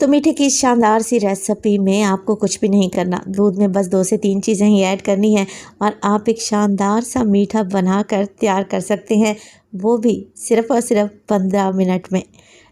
तो मीठे की शानदार सी रेसिपी में आपको कुछ भी नहीं करना, दूध में बस 2 से 3 चीज़ें ही ऐड करनी है और आप एक शानदार सा मीठा बनाकर तैयार कर सकते हैं, वो भी सिर्फ़ और सिर्फ 15 मिनट में।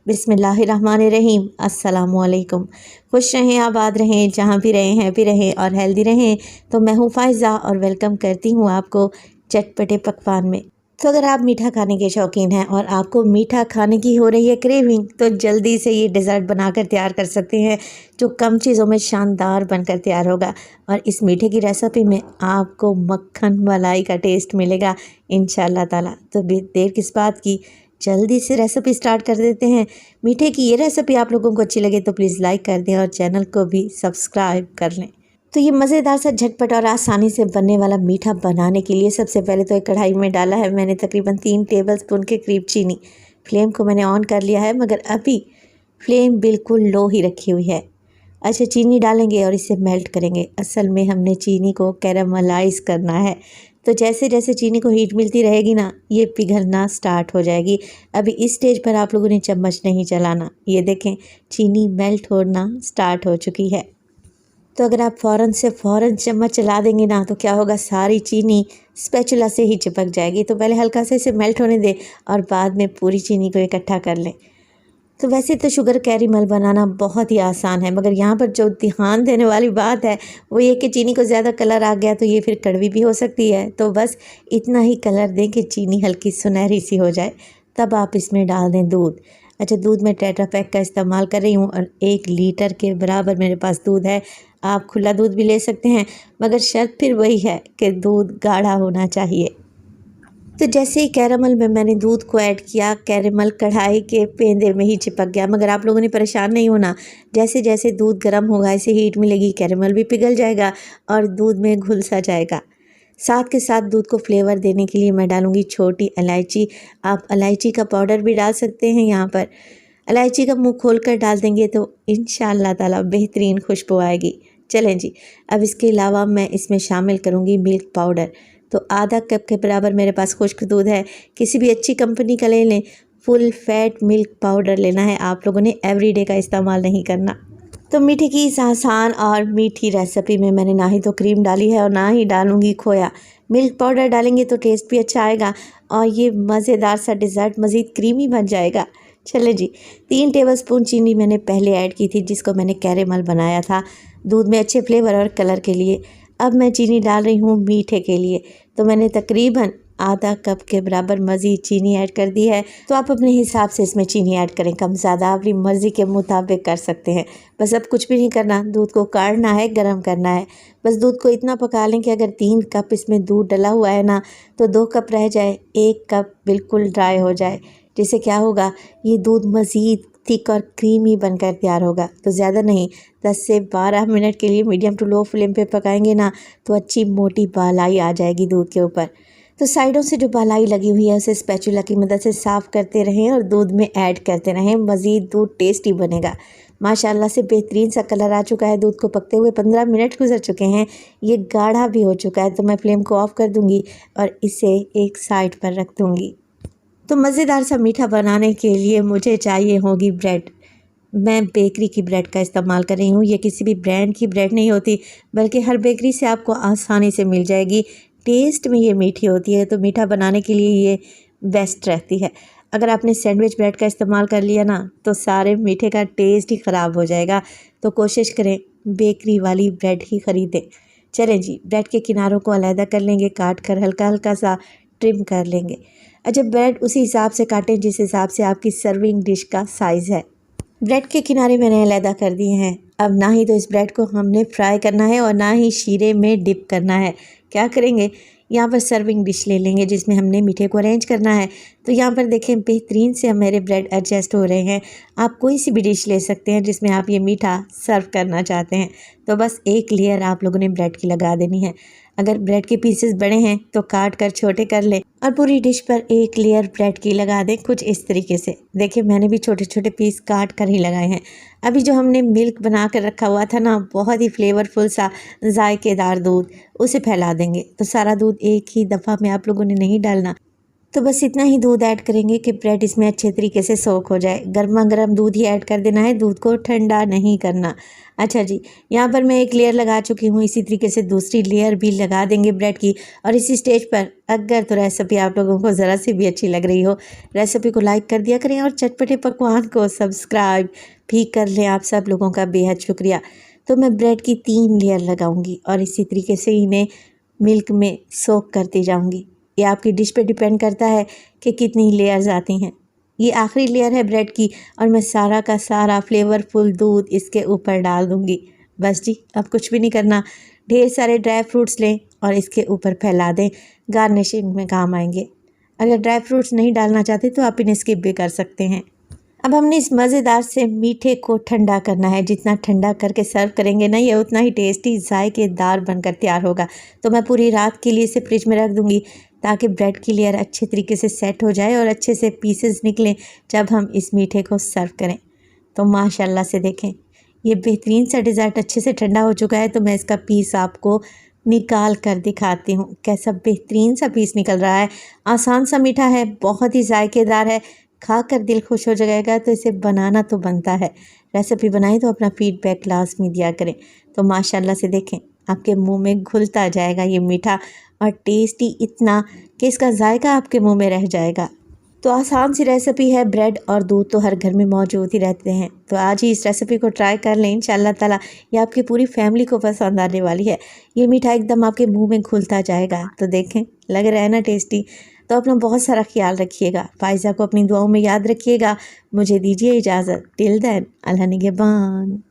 बिस्मिल्लाहिर्रहमानिर्रहीम, अस्सलामुअलैकुम। खुश रहें, आबाद रहें, जहाँ भी रहें, हैप्पी रहें और हेल्दी रहें। तो मैं हूँ फ़ाइज़ा और वेलकम करती हूँ आपको चटपटे पकवान में। तो अगर आप मीठा खाने के शौकीन हैं और आपको मीठा खाने की हो रही है क्रेविंग, तो जल्दी से ये डेज़र्ट बनाकर तैयार कर सकते हैं जो कम चीज़ों में शानदार बनकर तैयार होगा। और इस मीठे की रेसिपी में आपको मक्खन मलाई का टेस्ट मिलेगा इंशाल्लाह ताला। तो देर किस बात की, जल्दी से रेसिपी स्टार्ट कर देते हैं। मीठे की ये रेसिपी आप लोगों को अच्छी लगे तो प्लीज़ लाइक कर दें और चैनल को भी सब्सक्राइब कर लें। तो ये मज़ेदार सा झटपट और आसानी से बनने वाला मीठा बनाने के लिए सबसे पहले तो एक कढ़ाई में डाला है मैंने तकरीबन 3 टेबलस्पून के करीब चीनी। फ्लेम को मैंने ऑन कर लिया है, मगर अभी फ्लेम बिल्कुल लो ही रखी हुई है। अच्छा, चीनी डालेंगे और इसे मेल्ट करेंगे। असल में हमने चीनी को कैरामलाइज़ करना है। तो जैसे जैसे चीनी को हीट मिलती रहेगी ना, ये पिघलना स्टार्ट हो जाएगी। अभी इस स्टेज पर आप लोगों ने चम्मच नहीं चलाना। ये देखें, चीनी मेल्ट होना स्टार्ट हो चुकी है। तो अगर आप फ़ौरन चम्मच चला देंगे ना, तो क्या होगा, सारी चीनी स्पैचुला से ही चिपक जाएगी। तो पहले हल्का से इसे मेल्ट होने दें और बाद में पूरी चीनी को इकट्ठा कर लें। तो वैसे तो शुगर कैरेमल बनाना बहुत ही आसान है, मगर यहाँ पर जो ध्यान देने वाली बात है वो ये कि चीनी को ज़्यादा कलर आ गया तो ये फिर कड़वी भी हो सकती है। तो बस इतना ही कलर दें कि चीनी हल्की सुनहरी सी हो जाए, तब आप इसमें डाल दें दूध। अच्छा, दूध में टेट्रा पैक का इस्तेमाल कर रही हूँ और 1 लीटर के बराबर मेरे पास दूध है। आप खुला दूध भी ले सकते हैं, मगर शर्त फिर वही है कि दूध गाढ़ा होना चाहिए। तो जैसे ही कैरामल में मैंने दूध को ऐड किया, कैरामल कढ़ाई के पेंदे में ही चिपक गया। मगर आप लोगों ने परेशान नहीं होना, जैसे जैसे दूध गर्म होगा, ऐसे हीट मिलेगी, कैरामल भी पिघल जाएगा और दूध में घुल सा जाएगा। साथ के साथ दूध को फ्लेवर देने के लिए मैं डालूँगी छोटी इलायची। आप इलायची का पाउडर भी डाल सकते हैं। यहाँ पर इलायची का मुंह खोलकर डाल देंगे तो इंशाअल्लाह ताला बेहतरीन खुशबू आएगी। चलें जी, अब इसके अलावा मैं इसमें शामिल करूँगी मिल्क पाउडर। तो आधा कप के बराबर मेरे पास खुश्क दूध है, किसी भी अच्छी कंपनी का ले लें। फुल फैट मिल्क पाउडर लेना है, आप लोगों ने एवरीडे का इस्तेमाल नहीं करना। तो मीठे की इस आसान और मीठी रेसिपी में मैंने ना ही तो क्रीम डाली है और ना ही डालूँगी खोया। मिल्क पाउडर डालेंगे तो टेस्ट भी अच्छा आएगा और ये मज़ेदार सा डिज़र्ट मज़ीद क्रीमी बन जाएगा। चले जी, 3 टेबलस्पून चीनी मैंने पहले ऐड की थी, जिसको मैंने कैरेमल बनाया था दूध में अच्छे फ्लेवर और कलर के लिए। अब मैं चीनी डाल रही हूँ मीठे के लिए। तो मैंने तकरीबन आधा कप के बराबर मज़ीद चीनी ऐड कर दी है। तो आप अपने हिसाब से इसमें चीनी ऐड करें, कम ज़्यादा अपनी मर्ज़ी के मुताबिक कर सकते हैं। बस अब कुछ भी नहीं करना, दूध को काढ़ना है, गर्म करना है। बस दूध को इतना पका लें कि अगर 3 कप इसमें दूध डला हुआ है ना, तो 2 कप रह जाए, 1 कप बिल्कुल ड्राई हो जाए। जिससे क्या होगा, ये दूध मज़ीद थिक और क्रीमी बनकर तैयार होगा। तो ज़्यादा नहीं, 10 से 12 मिनट के लिए मीडियम टू लो फ्लेम पे पकाएंगे ना, तो अच्छी मोटी बालाई आ जाएगी दूध के ऊपर। तो साइडों से जो बालाई लगी हुई है उसे स्पैचुला की मदद से साफ़ करते रहें और दूध में ऐड करते रहें। मज़ीद दूध टेस्टी बनेगा। माशाल्लाह से बेहतरीन सा कलर आ चुका है। दूध को पकते हुए 15 मिनट गुजर चुके हैं, ये गाढ़ा भी हो चुका है। तो मैं फ्लेम को ऑफ़ कर दूँगी और इसे एक साइड पर रख दूँगी। तो मज़ेदार सा मीठा बनाने के लिए मुझे चाहिए होगी ब्रेड। मैं बेकरी की ब्रेड का इस्तेमाल कर रही हूँ। ये किसी भी ब्रांड की ब्रेड नहीं होती, बल्कि हर बेकरी से आपको आसानी से मिल जाएगी। टेस्ट में ये मीठी होती है, तो मीठा बनाने के लिए ये बेस्ट रहती है। अगर आपने सैंडविच ब्रेड का इस्तेमाल कर लिया ना, तो सारे मीठे का टेस्ट ही ख़राब हो जाएगा। तो कोशिश करें बेकरी वाली ब्रेड ही ख़रीदें। चलें जी, ब्रेड के किनारों को अलहदा कर लेंगे, काट कर हल्का हल्का सा ट्रिम कर लेंगे। अच्छा, ब्रेड उसी हिसाब से काटें जिस हिसाब से आपकी सर्विंग डिश का साइज़ है। ब्रेड के किनारे मैंने अलहदा कर दिए हैं। अब ना ही तो इस ब्रेड को हमने फ्राई करना है और ना ही शीरे में डिप करना है। क्या करेंगे, यहाँ पर सर्विंग डिश ले लेंगे जिसमें हमने मीठे को अरेंज करना है। तो यहाँ पर देखें, बेहतरीन से मेरे ब्रेड एडजस्ट हो रहे हैं। आप कोई सी भी डिश ले सकते हैं जिसमें आप ये मीठा सर्व करना चाहते हैं। तो बस एक लेयर आप लोगों ने ब्रेड की लगा देनी है। अगर ब्रेड के पीसेस बड़े हैं तो काट कर छोटे कर लें और पूरी डिश पर एक लेयर ब्रेड की लगा दें, कुछ इस तरीके से। देखिए, मैंने भी छोटे छोटे पीस काट कर ही लगाए हैं। अभी जो हमने मिल्क बना कर रखा हुआ था ना, बहुत ही फ्लेवरफुल सा जायकेदार दूध, उसे फैला देंगे। तो सारा दूध एक ही दफ़ा में आप लोगों ने नहीं डालना, तो बस इतना ही दूध ऐड करेंगे कि ब्रेड इसमें अच्छे तरीके से सोक हो जाए। गर्मा गर्म दूध ही ऐड कर देना है, दूध को ठंडा नहीं करना। अच्छा जी, यहाँ पर मैं एक लेयर लगा चुकी हूँ, इसी तरीके से दूसरी लेयर भी लगा देंगे ब्रेड की। और इसी स्टेज पर अगर तो रेसिपी आप लोगों को ज़रा सी भी अच्छी लग रही हो, रेसिपी को लाइक कर दिया करें और चटपटे पकवान को सब्सक्राइब भी कर लें। आप सब लोगों का बेहद शुक्रिया। तो मैं ब्रेड की 3 लेयर लगाऊंगी और इसी तरीके से इन्हें मिल्क में सोक करती जाऊंगी। ये आपकी डिश पे डिपेंड करता है कि कितनी लेयर्स आती हैं। ये आखिरी लेयर है ब्रेड की और मैं सारा का सारा फ्लेवरफुल दूध इसके ऊपर डाल दूंगी। बस जी, अब कुछ भी नहीं करना। ढेर सारे ड्राई फ्रूट्स लें और इसके ऊपर फैला दें, गार्निशिंग में काम आएंगे। अगर ड्राई फ्रूट्स नहीं डालना चाहते तो आप इन्हें स्किप भी कर सकते हैं। अब हमने इस मज़ेदार से मीठे को ठंडा करना है। जितना ठंडा करके सर्व करेंगे ना, ये उतना ही टेस्टी जायकेदार बनकर तैयार होगा। तो मैं पूरी रात के लिए इसे फ्रिज में रख दूँगी ताकि ब्रेड की लेयर अच्छे तरीके से सेट हो जाए और अच्छे से पीसेस निकलें जब हम इस मीठे को सर्व करें। तो माशाल्लाह से देखें, ये बेहतरीन सा डिज़र्ट अच्छे से ठंडा हो चुका है। तो मैं इसका पीस आपको निकाल कर दिखाती हूँ। कैसा बेहतरीन सा पीस निकल रहा है। आसान सा मीठा है, बहुत ही जायकेदार है, खाकर दिल खुश हो जाएगा। तो इसे बनाना तो बनता है। रेसिपी बनाएं तो अपना फीडबैक लाजमी दिया करें। तो माशाल्लाह से देखें, आपके मुंह में घुलता जाएगा ये मीठा और टेस्टी इतना कि इसका जायका आपके मुंह में रह जाएगा। तो आसान सी रेसिपी है, ब्रेड और दूध तो हर घर में मौजूद ही रहते हैं। तो आज ही इस रेसिपी को ट्राई कर लें, इंशाल्लाह ताला ये आपकी पूरी फैमिली को पसंद आने वाली है। ये मीठा एकदम आपके मुंह में घुलता जाएगा। तो देखें, लग रहा है ना टेस्टी। तो अपना बहुत सारा ख्याल रखिएगा, फायजा को अपनी दुआओं में याद रखिएगा। मुझे दीजिए इजाज़त। टिल देन, अल्लाह निगहबान।